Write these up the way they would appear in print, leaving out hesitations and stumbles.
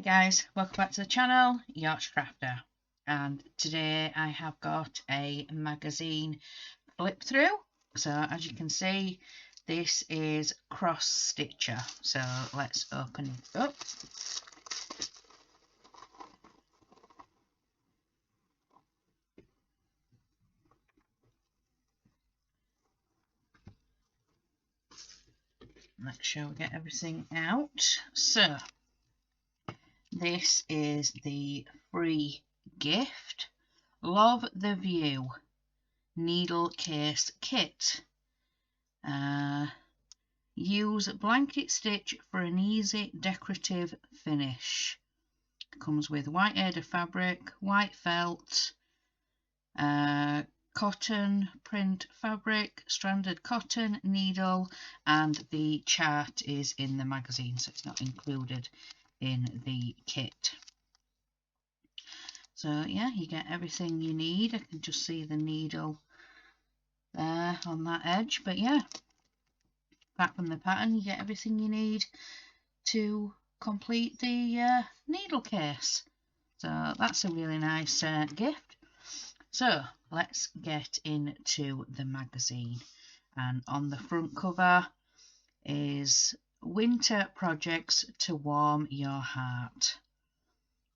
guys, welcome back to the channel, Untitled Crafter, and today I have got a magazine flip through. So as you can see, this is CrossStitcher, so let's open it up. Make sure we get everything out. So this is the free gift. Love the View needle case kit. Use blanket stitch for an easy decorative finish. Comes with white Aida fabric, white felt, cotton print fabric, stranded cotton needle, and the chart is in the magazine, so it's not included in the kit. So yeah, you get everything you need. I can just see the needle there on that edge, but yeah, apart from the pattern, you get everything you need to complete the needle case. So that's a really nice gift. So let's get into the magazine, and on the front cover is winter projects to warm your heart.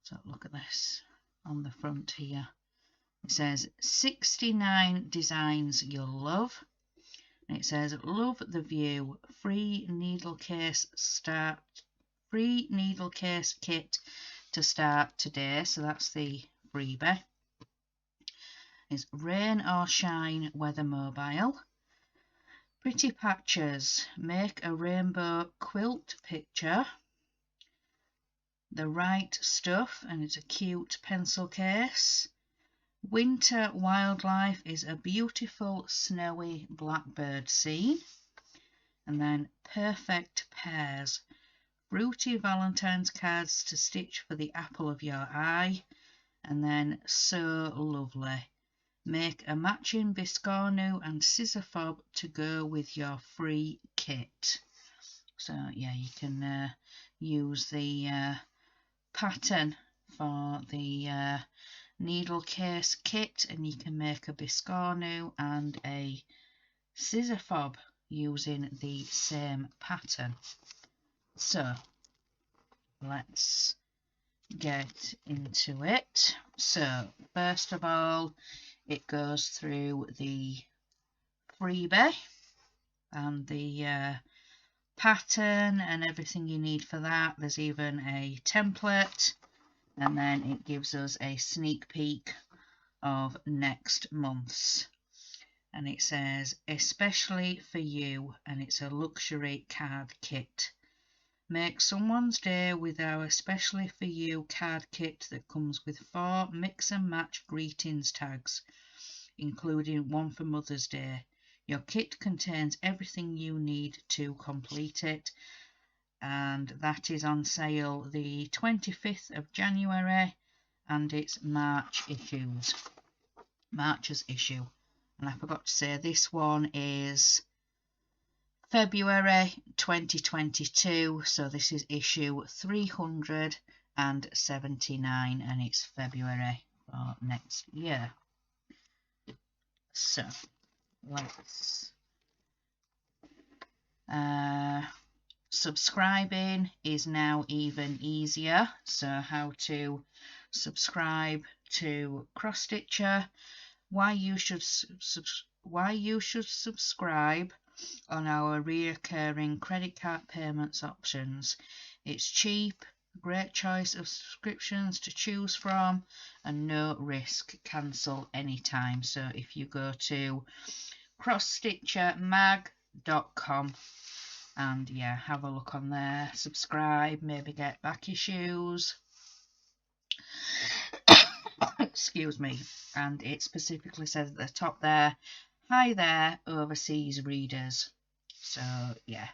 So look at this on the front here. It says 69 designs you'll love. And it says love the view, free needle case kit to start today. So that's the freebie. It's rain or shine, weather mobile. Pretty patches, make a rainbow quilt picture. The right stuff, and it's a cute pencil case. Winter wildlife is a beautiful snowy blackbird scene. And then perfect pairs, fruity Valentine's cards to stitch for the apple of your eye. And then so lovely, make a matching Biscanu and scissor fob to go with your free kit. So yeah, you can use the pattern for the needle case kit, and you can make a Biscanu and a scissor fob using the same pattern. So let's get into it. So first of all, it goes through the freebie and the pattern and everything you need for that. There's even a template, and then it gives us a sneak peek of next month's. And it says especially for you, and it's a luxury card kit. Make someone's day with our especially for you card kit that comes with 4 mix and match greetings tags, including one for Mother's Day. Your kit contains everything you need to complete it, and that is on sale the 25th of January, and it's March's issue. And I forgot to say, this one is February 2022, so this is issue 379, and it's February for next year. So let's subscribing is now even easier. So how to subscribe to CrossStitcher, why you should subscribe on our recurring credit card payments options. It's cheap, great choice of subscriptions to choose from, and no risk, cancel anytime. So if you go to CrossStitchermag.com and yeah, have a look on there, subscribe, maybe get back issues. Excuse me. And it specifically says at the top there, hi there, overseas readers. So yeah,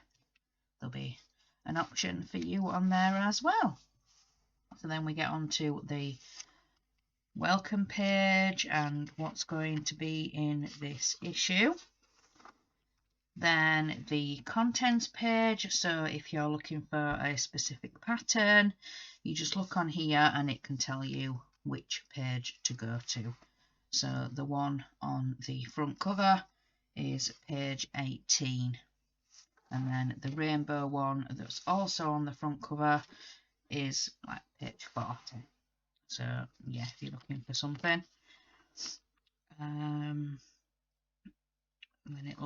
there'll be an option for you on there as well. So then we get on to the welcome page and what's going to be in this issue. Then the contents page, so if you're looking for a specific pattern, you just look on here and it can tell you which page to go to. So the one on the front cover is page 18, and then the rainbow one that's also on the front cover is like page 40. So yeah, if you're looking for something. And then it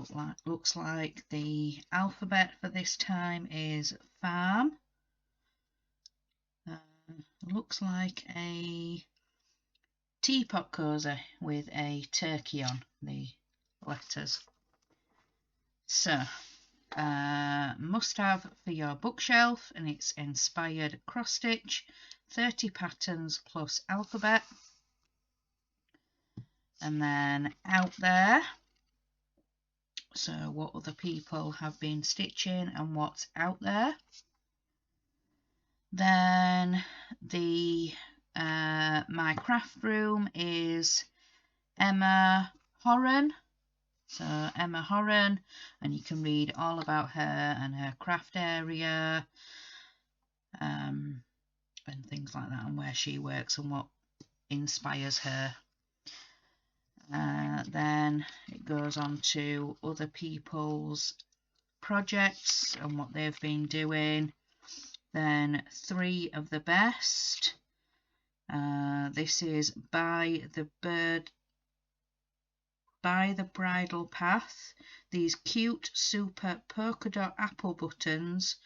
looks like the alphabet for this time is farm. Looks like a teapot cozy with a turkey on the letters. So must have for your bookshelf, and it's inspired CrossStitch, 30 patterns plus alphabet. And then out there, so what other people have been stitching and what's out there. Then the my craft room is Emma Horan. So Emma Horan, and you can read all about her and her craft area and things like that, and where she works and what inspires her. Then it goes on to other people's projects and what they've been doing. Then 3 of the best. This is by the bridle path. These cute super polka dot apple buttons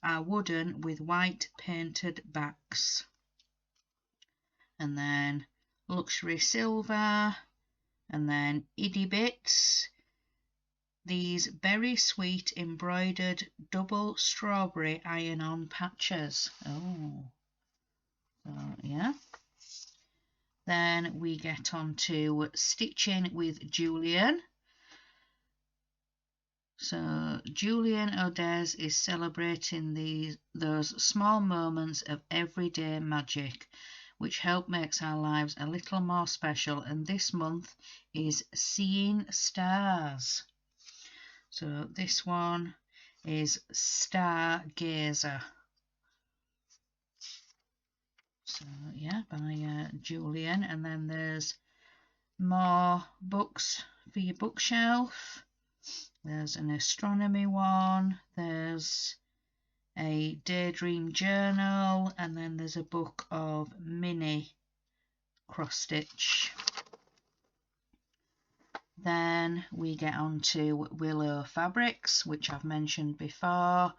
are wooden with white painted backs. And then luxury silver, and then Iddy Bits. These berry sweet embroidered double strawberry iron-on patches. Oh, so yeah. Then we get on to stitching with Julian. So Julian O'Dez is celebrating those small moments of everyday magic, which help makes our lives a little more special. And this month is Seeing Stars. So this one is Stargazer. So yeah, by Julian. And then there's more books for your bookshelf. There's an astronomy one. There's a daydream journal, and then there's a book of mini cross stitch. Then we get on to Willow Fabrics, which I've mentioned before.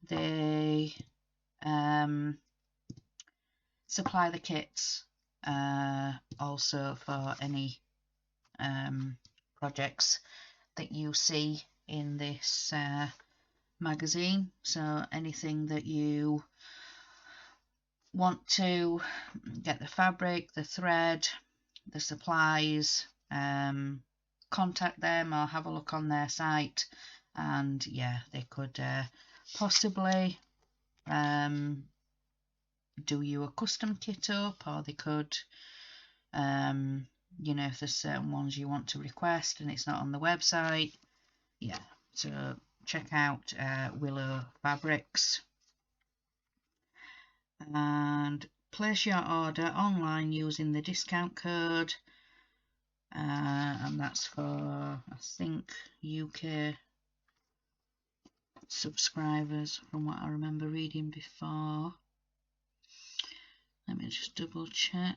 They supply the kits also for any projects that you see in this magazine. So anything that you want to get, the fabric, the thread, the supplies, contact them or have a look on their site, and yeah, they could possibly do you a custom kit up, or they could you know, if there's certain ones you want to request and it's not on the website, yeah, so check out Willow Fabrics. And place your order online using the discount code, and that's for, I think, UK subscribers from what I remember reading before. Let me just double check.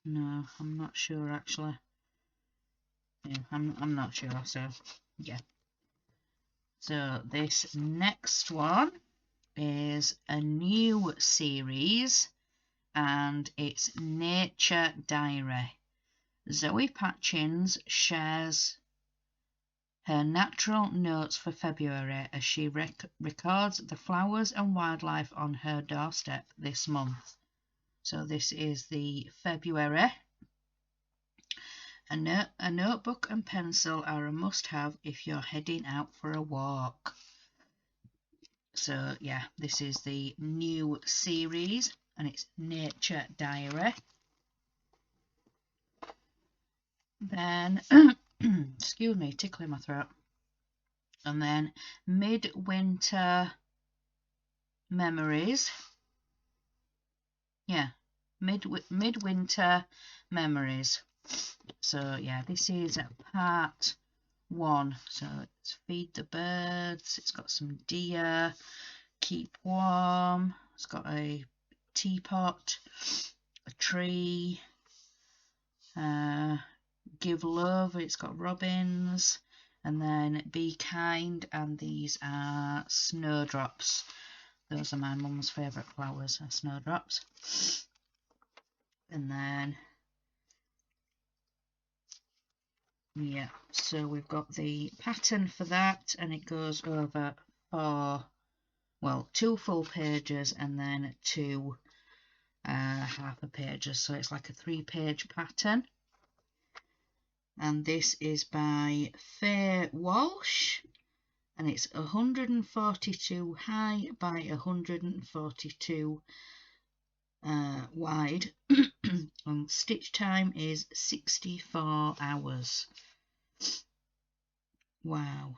No, I'm not sure actually. Yeah, I'm not sure, so yeah. So this next one is a new series, and it's Nature Diary. Zoe Patchins shares her natural notes for February as she records the flowers and wildlife on her doorstep this month. So this is the February. A notebook and pencil are a must-have if you're heading out for a walk. So yeah, this is the new series, and it's Nature Diary. Then, excuse me, tickling my throat. And then Midwinter Memories. Yeah, Midwinter Memories. So yeah, this is part 1. So it's feed the birds. It's got some deer. Keep warm. It's got a teapot, a tree. Give love. It's got robins. And then be kind. And these are snowdrops. Those are my mum's favourite flowers, are snowdrops. And then yeah, so we've got the pattern for that, and it goes over 2 full pages and then 2 half a pages, so it's like a 3-page pattern. And this is by Faye Walsh, and it's 142 high by 142 wide. And stitch time is 64 hours. Wow.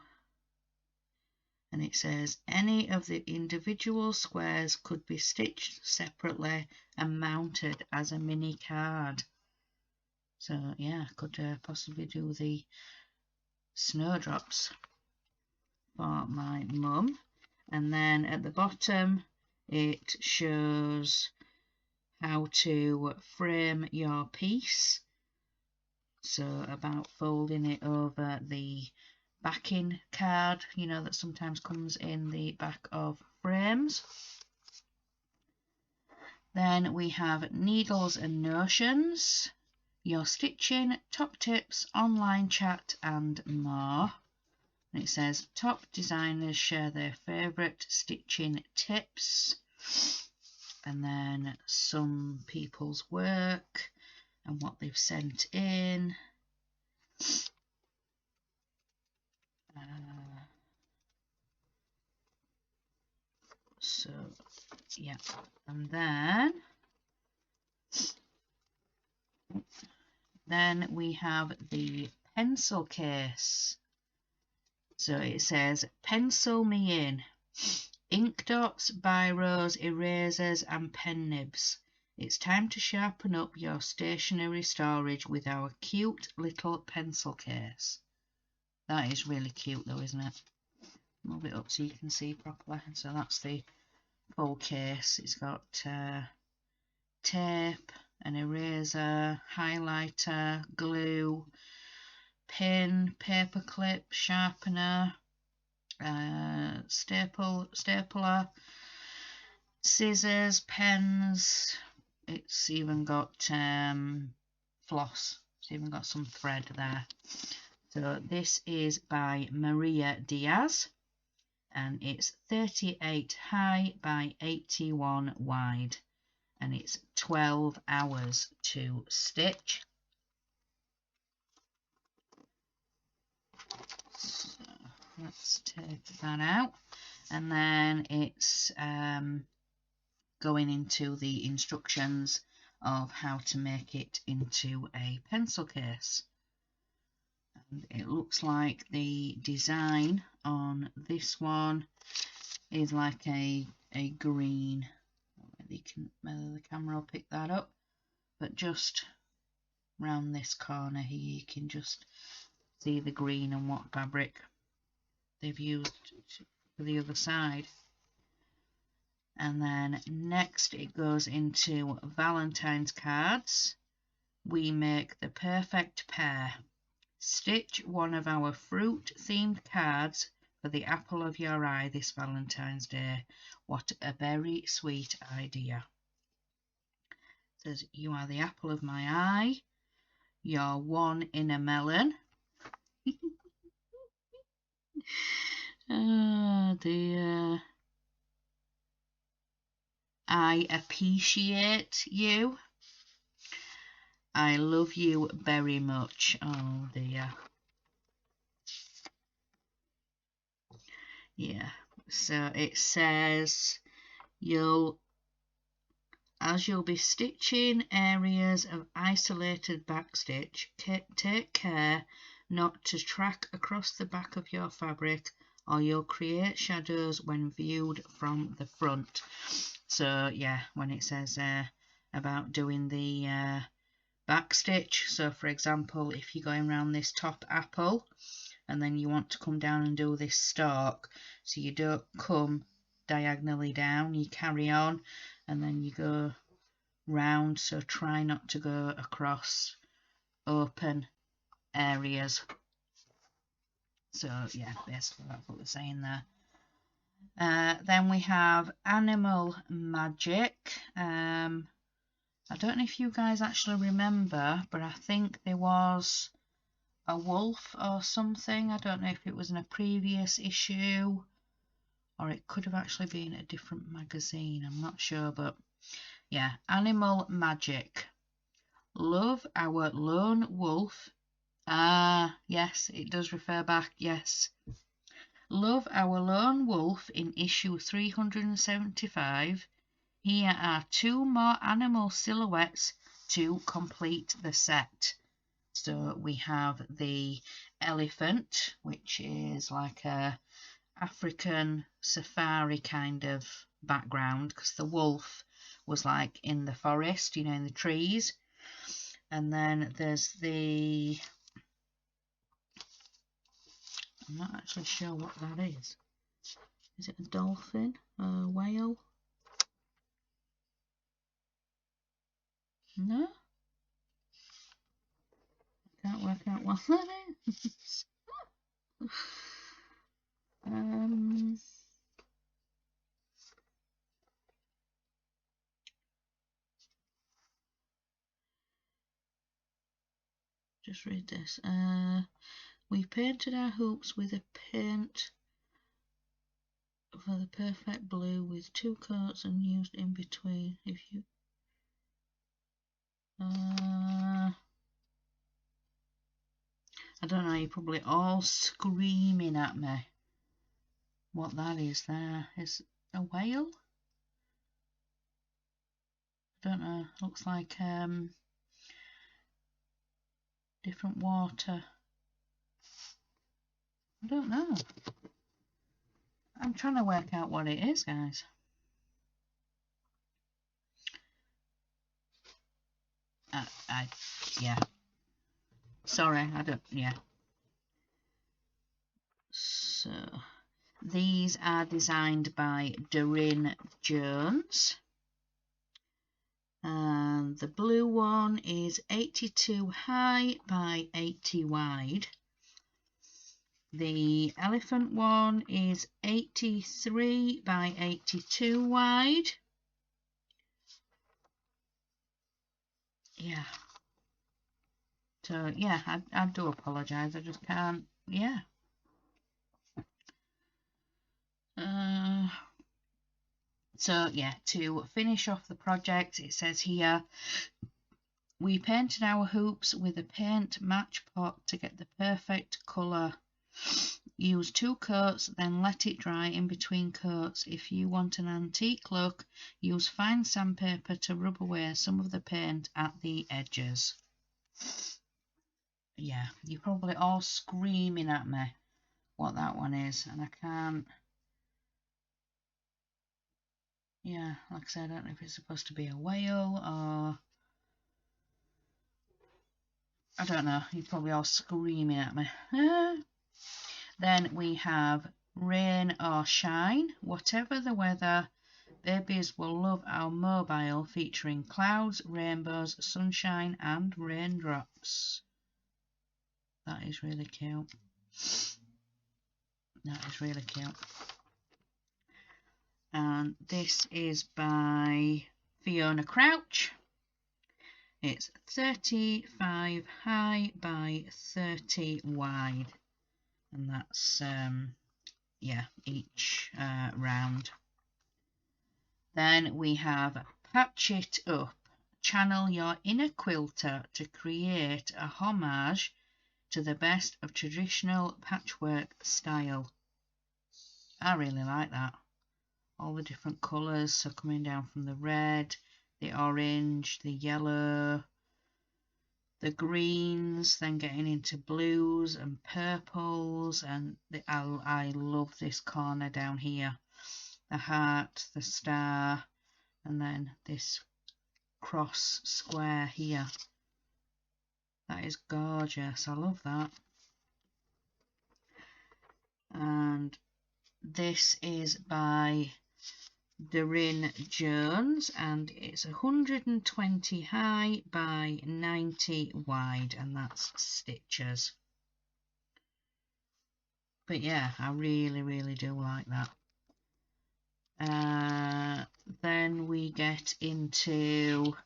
And it says any of the individual squares could be stitched separately and mounted as a mini card. So yeah, could possibly do the snowdrops for my mum. And then at the bottom it shows how to frame your piece. So about folding it over the backing card, you know, that sometimes comes in the back of frames. Then we have needles and notions, your stitching, top tips, online chat and more. And it says top designers share their favourite stitching tips, and then some people's work and what they've sent in. So yeah, and then we have the pencil case. So it says pencil me in, ink dots, biros, erasers and pen nibs. It's time to sharpen up your stationery storage with our cute little pencil case. That is really cute though, isn't it? Move it up so you can see properly. So that's the full case. It's got tape, an eraser, highlighter, glue, pin, paper clip, sharpener, stapler, scissors, pens. It's even got floss. It's even got some thread there. So this is by Maria Diaz, and it's 38 high by 81 wide, and it's 12 hours to stitch. So let's take that out, and then it's going into the instructions of how to make it into a pencil case. And it looks like the design on this one is like a green. Whether the camera will pick that up, but just round this corner here you can just see the green and what fabric they've used for the other side. And then next it goes into Valentine's cards. We make the perfect pair. Stitch one of our fruit themed cards for the apple of your eye this Valentine's Day. What a very sweet idea. It says you are the apple of my eye. You're one in a melon. Oh dear. I appreciate you. I love you very much. Oh dear. Yeah. So it says As you'll be stitching areas of isolated backstitch, take care not to track across the back of your fabric, or you'll create shadows when viewed from the front. So yeah, when it says about doing the backstitch, so for example, if you're going around this top apple and then you want to come down and do this stalk, so you don't come diagonally down, you carry on and then you go round, so try not to go across open areas. So yeah, basically that's what they're saying there. Then we have Animal Magic. I don't know if you guys actually remember, but I think there was a wolf or something. I don't know if it was in a previous issue or it could have actually been a different magazine. I'm not sure, but yeah, Animal Magic. Love our lone wolf. Ah, yes, it does refer back, yes. Love our lone wolf in issue 375. Here are 2 more animal silhouettes to complete the set. So we have the elephant, which is like a African safari kind of background, because the wolf was like in the forest, you know, in the trees. And then there's the, I'm not actually sure what that is. Is it a dolphin? A whale? No? I can't work out what that is. Just read this. We painted our hoops with a paint for the perfect blue with 2 coats and used in between. If you I don't know, you're probably all screaming at me what that is there. Is a whale? I don't know, looks like different water. I don't know. I'm trying to work out what it is, guys. Yeah. Sorry, I don't, yeah. So, these are designed by Doreen Jones. And the blue one is 82 high by 80 wide. The elephant one is 83 by 82 wide. Yeah. So, yeah, I do apologise. I just can't, yeah. So, yeah, to finish off the project, it says here, we painted our hoops with a paint match pot to get the perfect colour. Use 2 coats, then let it dry in between coats. If you want an antique look, use fine sandpaper to rub away some of the paint at the edges. Yeah, you're probably all screaming at me what that one is, and I can't. Yeah, like I said, I don't know if it's supposed to be a whale or I don't know. You're probably all screaming at me. Then we have Rain or Shine. Whatever the weather, babies will love our mobile featuring clouds, rainbows, sunshine and raindrops. That is really cute. That is really cute. And this is by Fiona Crouch. It's 35 high by 30 wide. And that's, yeah, each round. Then we have Patch It Up. Channel your inner quilter to create a homage to the best of traditional patchwork style. I really like that. All the different colours, so coming down from the red, the orange, the yellow, the greens, then getting into blues and purples, and I love this corner down here. The heart, the star, and then this cross square here. That is gorgeous. I love that. And this is by Daryn Jones, and it's 120 high by 90 wide, and that's stitches. But yeah, I really do like that. Then we get into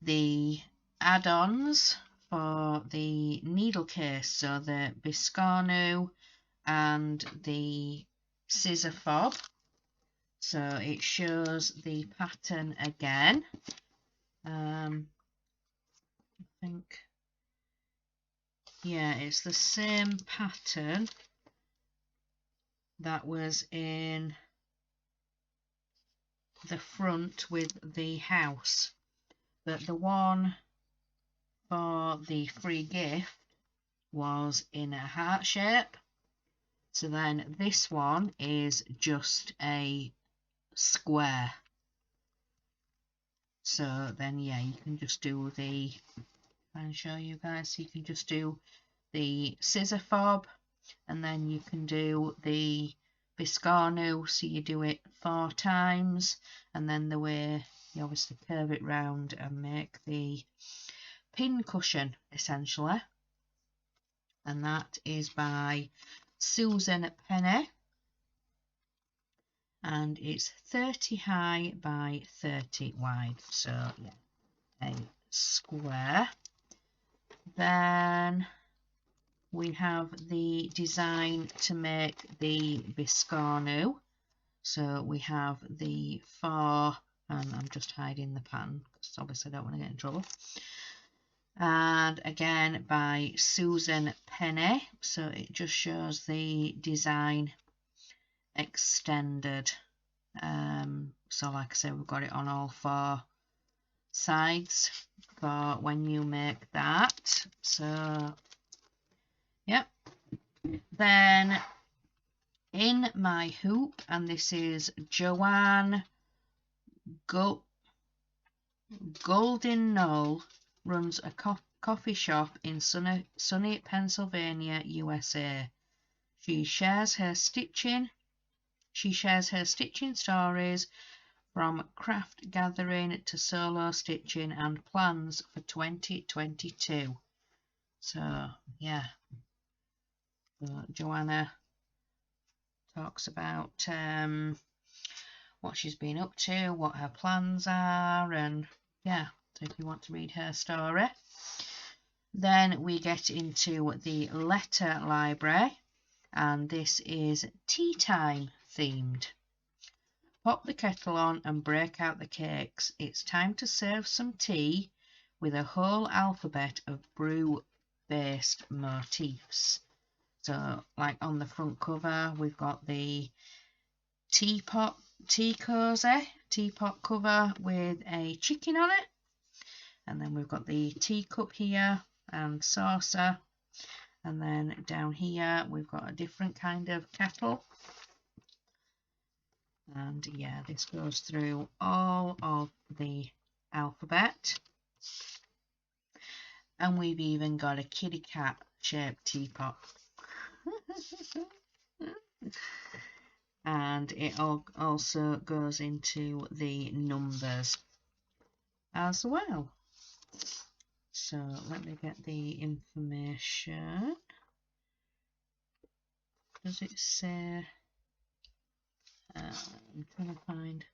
the add-ons for the needle case, so the Biscanu and the scissor fob. So it shows the pattern again. I think, yeah, it's the same pattern that was in the front with the house, but the one for the free gift was in a heart shape. So then this one is just a square. So then yeah, you can just do the, I'll show you guys, so you can just do the scissor fob, and then you can do the Biscanu, so you do it 4 times, and then the way you obviously curve it round and make the pin cushion essentially. And that is by Susan Penny, and it's 30 high by 30 wide, so yeah, a square. Then we have the design to make the Biscanu. So we have the 4, and I'm just hiding the pattern because obviously I don't want to get in trouble. And again by Susan Penny, so it just shows the design extended. So like I said, we've got it on all 4 sides for when you make that. So yep. Then in my hoop, and this is Joanne Golden Knoll, runs a coffee shop in sunny Pennsylvania, USA. She shares her stitching stories from craft gathering to solo stitching and plans for 2022. So yeah, Joanna talks about what she's been up to, what her plans are, and yeah, so if you want to read her story. Then we get into the letter library, and this is tea time themed. Pop the kettle on and break out the cakes. It's time to serve some tea with a whole alphabet of brew-based motifs. So, like on the front cover, we've got the teapot cover with a chicken on it, and then we've got the teacup here and saucer, and then down here we've got a different kind of kettle. And yeah, this goes through all of the alphabet, and we've even got a kitty cat shaped teapot. And it also goes into the numbers as well. So let me get the information. Does it say? I'm trying to find.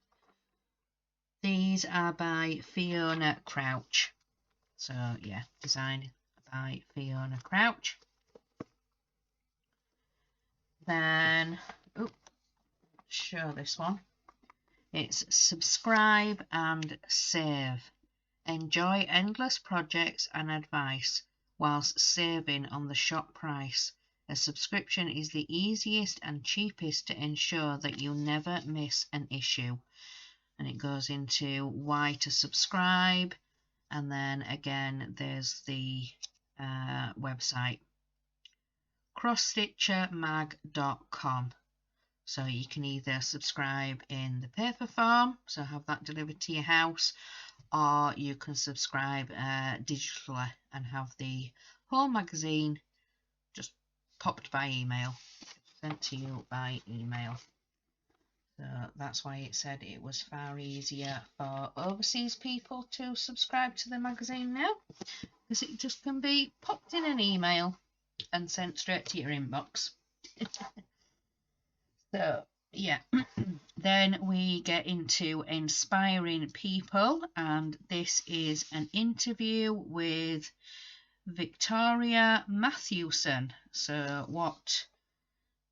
These are by Fiona Crouch. So yeah, designed by Fiona Crouch. Then, show this one. It's subscribe and save. Enjoy endless projects and advice whilst saving on the shop price. A subscription is the easiest and cheapest to ensure that you never miss an issue. and it goes into why to subscribe, and then again there's the website CrossStitcherMag.com. So you can either subscribe in the paper form, so have that delivered to your house, or you can subscribe digitally and have the whole magazine just popped by email, sent to you by email. So that's why it said it was far easier for overseas people to subscribe to the magazine now, because it just can be popped in an email and sent straight to your inbox. So yeah, then we get into inspiring people, and this is an interview with Victoria Matthewson. So what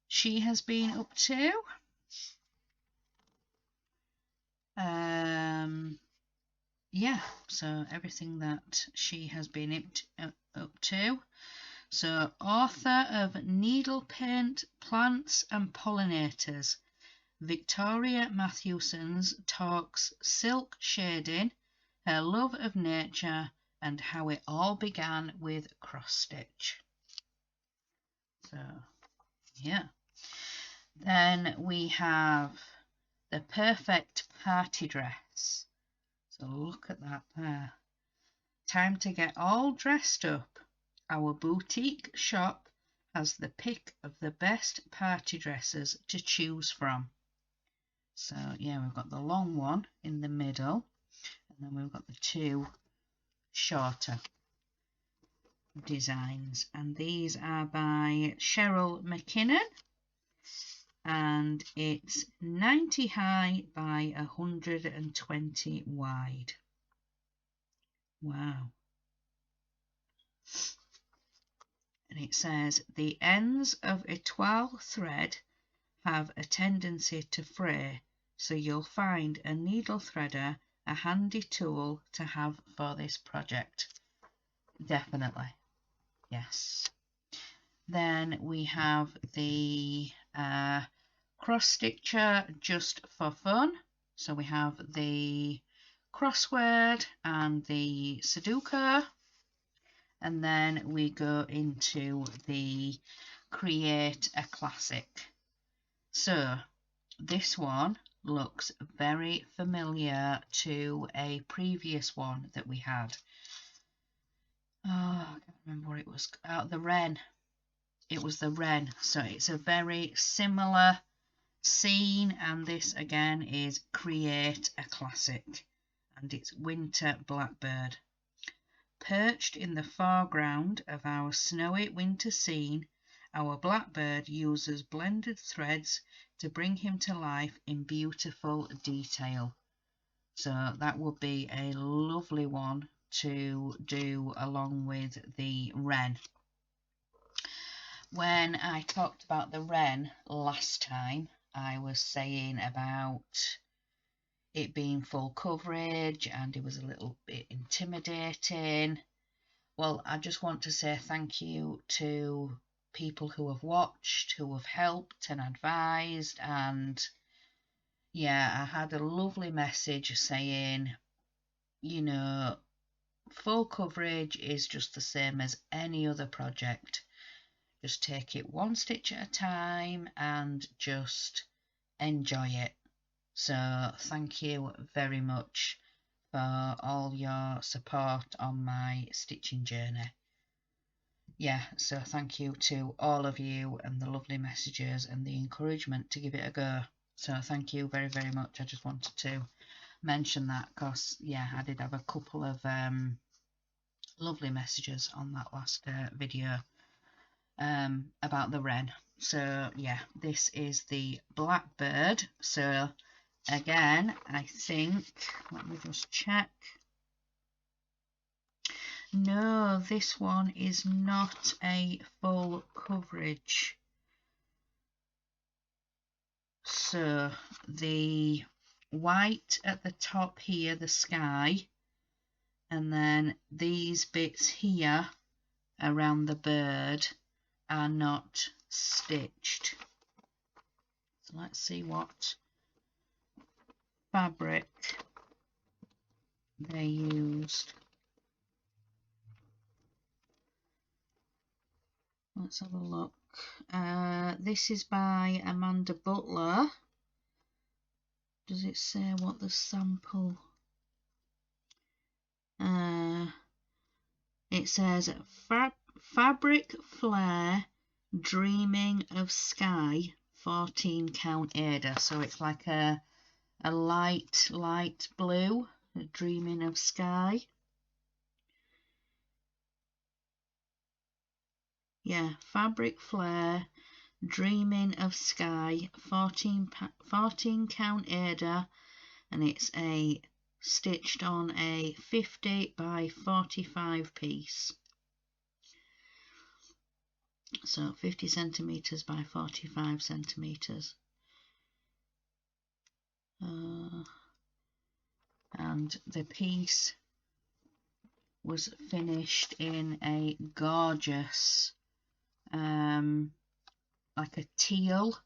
she has been up to. Yeah, so everything that she has been up to. So, author of Needle Paint, Plants and Pollinators, Victoria Matthewson's talks silk shading, her love of nature, and how it all began with cross-stitch. So, yeah. Then we have the perfect party dress. So look at that there. Time to get all dressed up. Our boutique shop has the pick of the best party dresses to choose from. So yeah, we've got the long one in the middle, and then we've got the two shorter designs, and these are by Cheryl McKinnon, and it's 90 high by 120 wide. Wow. And it says the ends of a toile thread have a tendency to fray, so you'll find a needle threader a handy tool to have for this project. Definitely, yes. Then we have the CrossStitcher just for fun. So we have the crossword and the Sudoku. And then we go into the create a classic. So this one looks very familiar to a previous one that we had. Oh, I can't remember what it was. The wren. It was the wren. So it's a very similar scene, and this again is create a classic, and it's winter blackbird. Perched in the foreground of our snowy winter scene, our blackbird uses blended threads to bring him to life in beautiful detail. So that would be a lovely one to do along with the wren. When I talked about the wren last time, I was saying about it being full coverage and it was a little bit intimidating. Well, I just want to say thank you to people who have watched, who have helped and advised, and yeah, I had a lovely message saying, you know, full coverage is just the same as any other project. Just take it one stitch at a time and just enjoy it. So thank you very much for all your support on my stitching journey. Yeah, so thank you to all of you and the lovely messages and the encouragement to give it a go. So thank you very, very much. I just wanted to mention that because, yeah, I did have a couple of lovely messages on that last video about the wren. So yeah, this is the blackbird. So again, I think, let me just check. No, this one is not a full coverage. So the white at the top here, the sky, and then these bits here around the bird are not stitched. So let's see what fabric they used. Let's have a look. This is by Amanda Butler. Does it say what the sample? It says fabric flare dreaming of sky 14 count Ada. So it's like a light blue, dreaming of sky. Yeah, fabric flare dreaming of sky 14 count Ada, and it's a stitched on a 50 by 45 piece. So 50 centimeters by 45 centimeters. And the piece was finished in a gorgeous like a teal,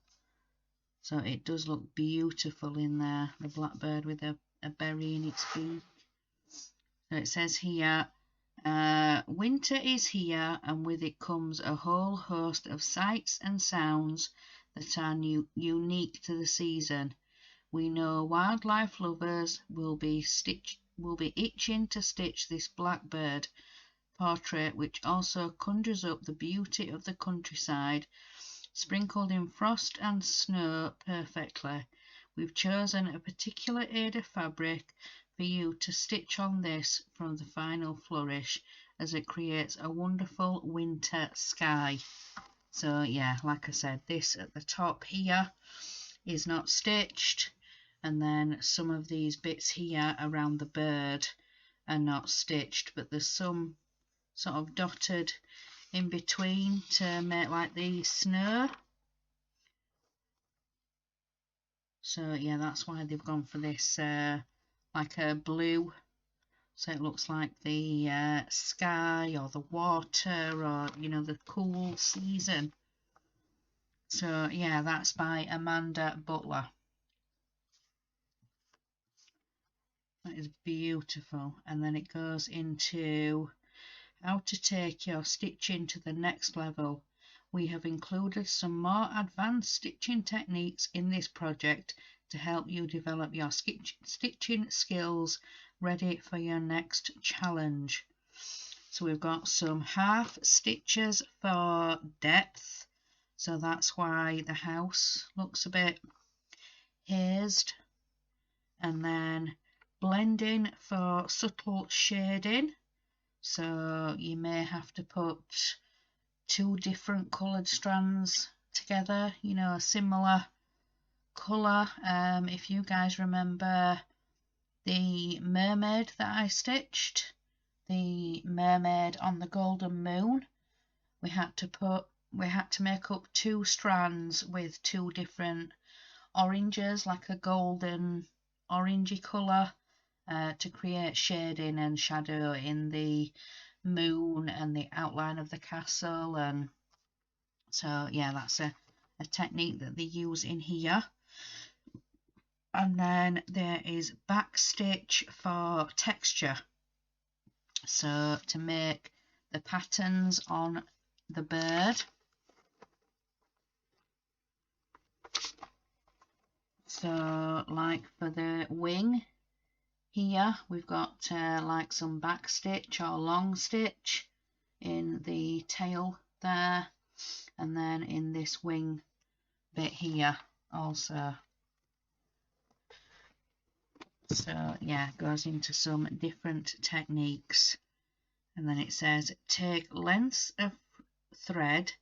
so it does look beautiful in there, the blackbird with a berry in its beak. So it says here, winter is here, and with it comes a whole host of sights and sounds that are unique to the season. We know wildlife lovers will be itching to stitch this blackbird portrait, which also conjures up the beauty of the countryside, sprinkled in frost and snow perfectly. We've chosen a particular Ada fabric for you to stitch on this from the final flourish, as it creates a wonderful winter sky. So yeah, like I said, this at the top here is not stitched, and then some of these bits here around the bird are not stitched, but there's some sort of dotted in between to make like the snow. So yeah, that's why they've gone for this like a blue, so it looks like the sky or the water, or you know, the cool season. So yeah, that's by Amanda Butler. That is beautiful. And then it goes into how to take your stitching to the next level. We have included some more advanced stitching techniques in this project to help you develop your stitching skills, ready for your next challenge. So we've got some half stitches for depth, so that's why the house looks a bit hazed, and then blending for subtle shading, so you may have to put two different coloured strands together, you know, a similar colour. If you guys remember the mermaid that I stitched, the mermaid on the golden moon, we had to make up two strands with two different oranges, like a golden orangey colour, to create shading and shadow in the moon and the outline of the castle. And so yeah, that's a technique that they use in here. And then there is Backstitch for texture, so to make the patterns on the bird. So like for the wing here, we've got like some backstitch or long stitch in the tail there, and then in this wing bit here also. So yeah, it goes into some different techniques. And then it says, take lengths of thread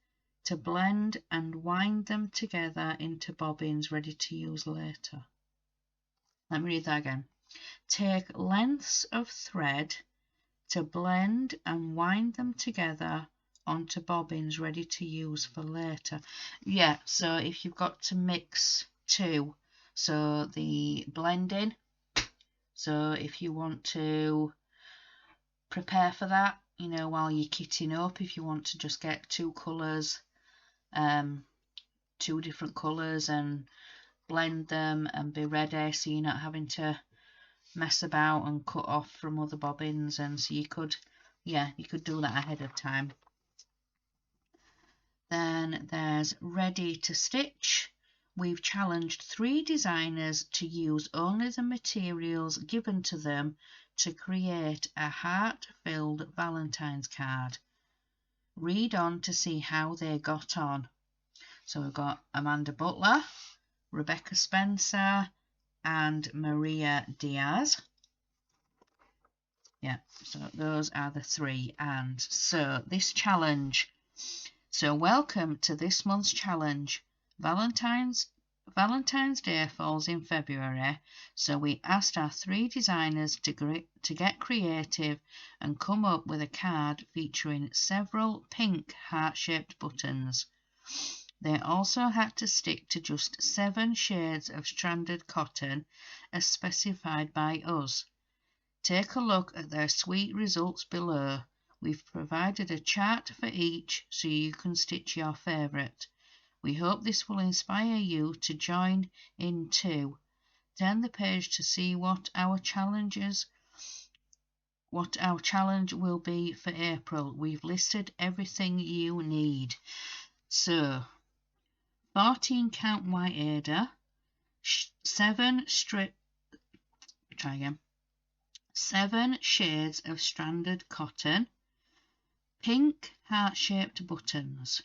to blend and wind them together into bobbins ready to use later. Let me read that again. Take lengths of thread to blend and wind them together onto bobbins ready to use for later. Yeah, so if you've got to mix two, so the blending, so if you want to prepare for that, you know, while you're kitting up, if you want to just get two colours, two different colours, and blend them and be ready, so you're not having to mess about and cut off from other bobbins. And so you could, yeah, you could do that ahead of time. Then there's ready to stitch. We've challenged 3 designers to use only the materials given to them to create a heart-filled Valentine's card. Read on to see how they got on. So we've got Amanda Butler, Rebecca Spencer, and Maria Diaz. Yeah, so those are the 3. And so this challenge. So welcome to this month's challenge. Valentine's Day falls in February, so we asked our 3 designers to get creative and come up with a card featuring several pink heart-shaped buttons. They also had to stick to just 7 shades of stranded cotton as specified by us. Take a look at their sweet results below. We've provided a chart for each so you can stitch your favourite. We hope this will inspire you to join in too. Turn the page to see what our challenge will be for April. We've listed everything you need. So 14 count white Ada, 7 shades of stranded cotton, pink heart-shaped buttons.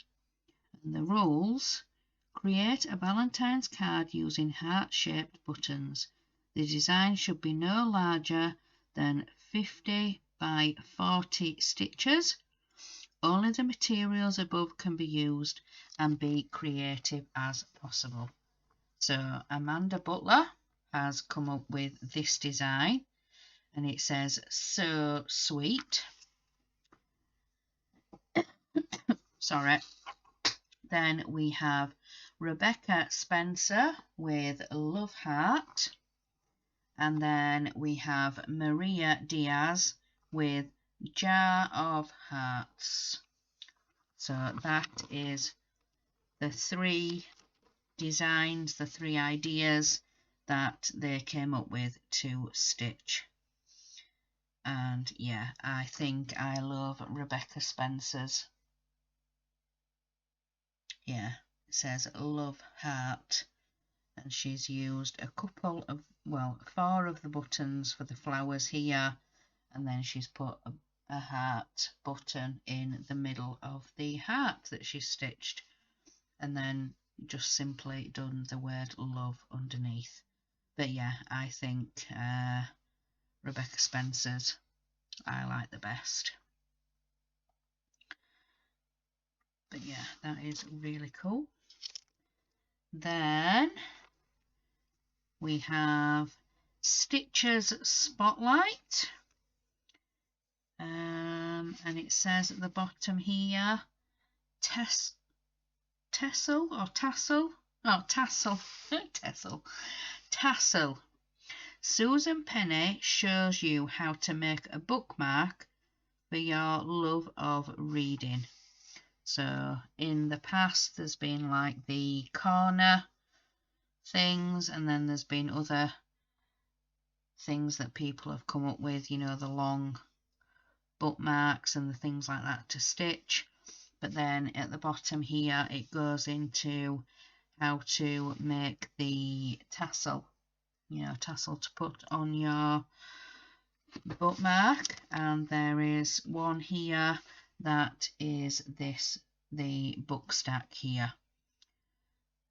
And the rules: create a Valentine's card using heart-shaped buttons. The design should be no larger than 50 by 40 stitches. Only the materials above can be used, and be creative as possible. So Amanda Butler has come up with this design, and it says so sweet. Sorry. Then we have Rebecca Spencer with Love Heart, and then we have Maria Diaz with Jar of Hearts. So that is the 3 designs, the 3 ideas that they came up with to stitch. And yeah, I think I love Rebecca Spencer's. Yeah, it says Love Heart, and she's used a couple of, well, 4 of the buttons for the flowers here, and then she's put a heart button in the middle of the heart that she's stitched, and then just simply done the word love underneath. But yeah, I think Rebecca Spencer's I like the best. But yeah, that is really cool. Then we have Stitcher's Spotlight, and it says at the bottom here tassel. Susan Penny shows you how to make a bookmark for your love of reading. So in the past there's been like the corner things, and then there's been other things that people have come up with, you know, the long bookmarks and the things like that to stitch. But then at the bottom here it goes into how to make the tassel, you know, tassel to put on your bookmark. And there is one here that is the book stack here.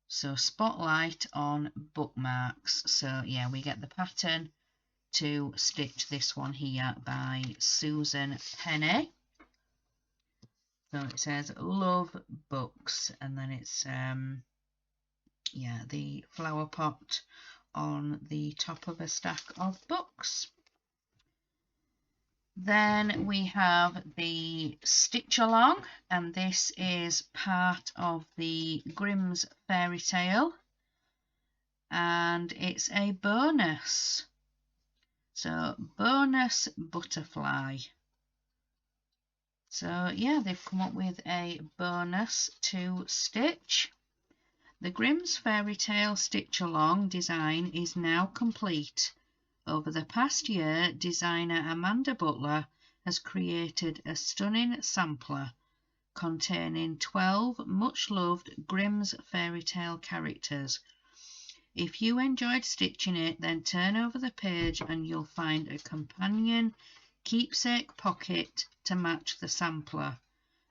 So spotlight on bookmarks. So yeah, we get the pattern to stitch this one here by Susan Penny. So it says love books, and then it's yeah, the flower pot on the top of a stack of books. Then we have the Stitch Along, and this is part of the Grimm's fairy tale, and it's a bonus. So bonus butterfly. So yeah, they've come up with a bonus to stitch. The Grimm's Fairy Tale Stitch Along design is now complete. Over the past year, designer Amanda Butler has created a stunning sampler containing 12 much-loved Grimm's fairy tale characters. If you enjoyed stitching it, then turn over the page and you'll find a companion keepsake pocket to match the sampler.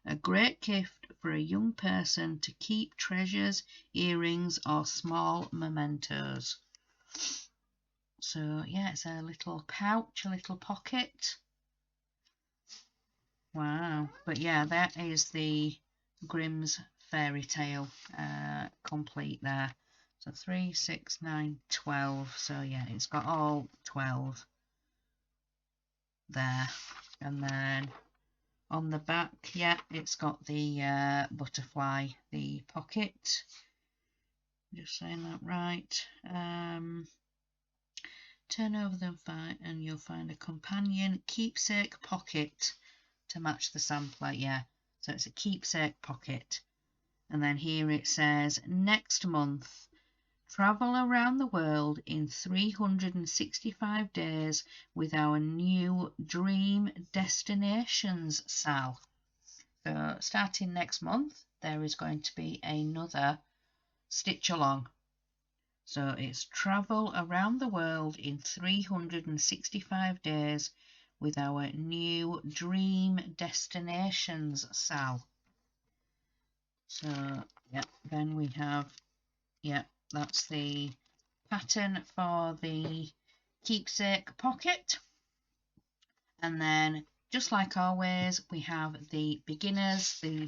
A great gift for a young person to keep treasures, earrings or small mementos. So yeah, it's a little pouch, a little pocket. Wow. But yeah, that is the Grimm's Fairy Tale complete there. So 3, 6, 9, 12. So yeah, it's got all 12 there. And then on the back, yeah, it's got the butterfly, the pocket. Just saying that right. Turn over them and you'll find a companion keepsake pocket to match the sampler. Yeah, so it's a keepsake pocket. And then here it says, next month, travel around the world in 365 days with our new Dream Destinations Sal. So starting next month, there is going to be another stitch along. So it's travel around the world in 365 days with our new Dream Destinations Sal. So yeah, then we have, yeah, that's the pattern for the keepsake pocket. And then just like always, we have the beginners, the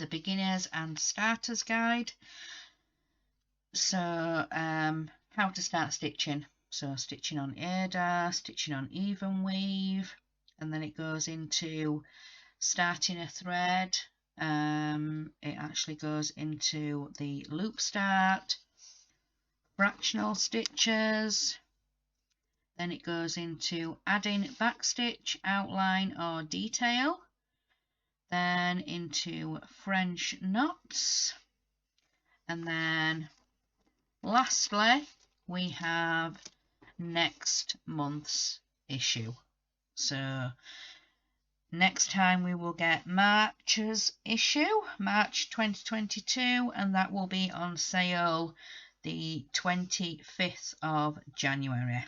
beginners and starters guide. So how to start stitching. So stitching on Ada, stitching on even weave, and then it goes into starting a thread. It actually goes into the loop start, fractional stitches, then it goes into adding backstitch, outline or detail, then into French knots, and then lastly we have next month's issue. So next time we will get March's issue, March 2022, and that will be on sale the 25th of January.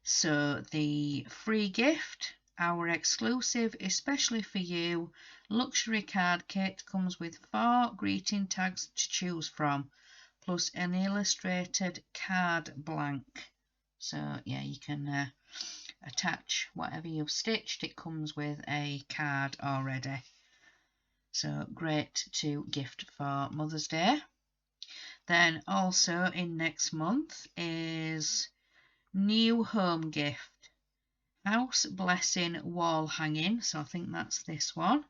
So the free gift, our exclusive, especially for you, luxury card kit comes with 4 greeting tags to choose from, plus an illustrated card blank. So yeah, you can attach whatever you've stitched. It comes with a card already. So great to gift for Mother's Day. Then also in next month is new home gift, house blessing wall hanging. So I think that's this one.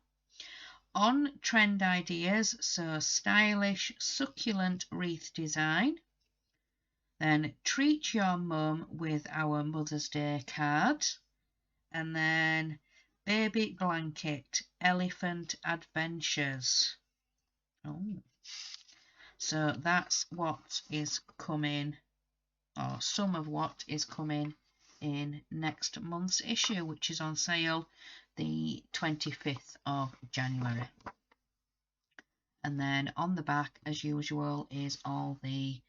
On trend ideas, so stylish succulent wreath design. Then treat your mum with our Mother's Day card. And then baby blanket, elephant adventures. Oh. So that's what is coming, or some of what is coming in next month's issue, which is on sale the 25th of January. And then on the back, as usual, is all the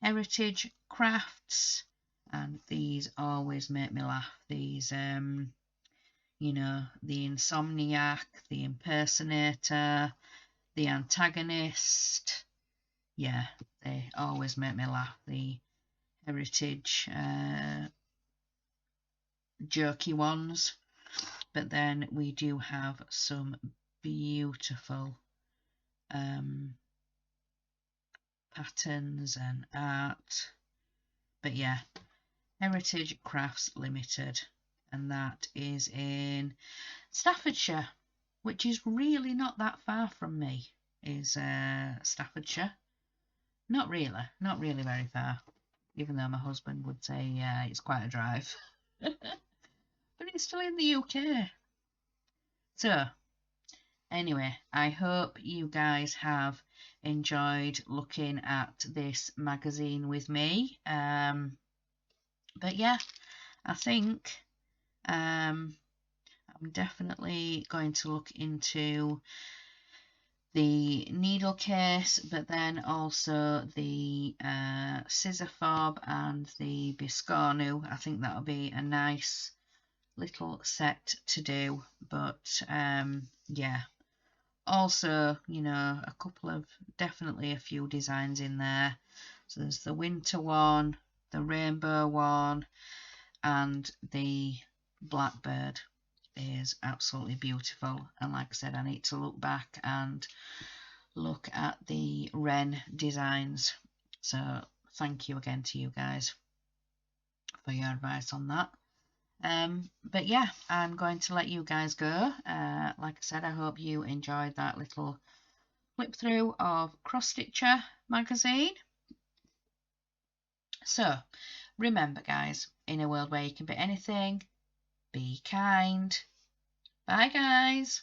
heritage crafts, and these always make me laugh. These you know, the insomniac, the impersonator, the antagonist, yeah, they always make me laugh. The heritage jerky ones. But then we do have some beautiful patterns and art. But yeah, Heritage Crafts Limited, and that is in Staffordshire, which is really not that far from me, is Staffordshire. Not really very far, even though my husband would say it's quite a drive. But it's still in the UK. So Anyway, I hope you guys have enjoyed looking at this magazine with me. But yeah, I think I'm definitely going to look into the needle case, but then also the scissor fob and the Biscanu. I think that'll be a nice little set to do. But yeah, also, you know, a couple of, definitely a few designs in there. So there's the winter one, the rainbow one, and the blackbird is absolutely beautiful. And like I said, I need to look back and look at the wren designs. So thank you again to you guys for your advice on that. But yeah, I'm going to let you guys go. Like I said, I hope you enjoyed that little flip through of CrossStitcher magazine. So remember guys, in a world where you can be anything, be kind. Bye guys.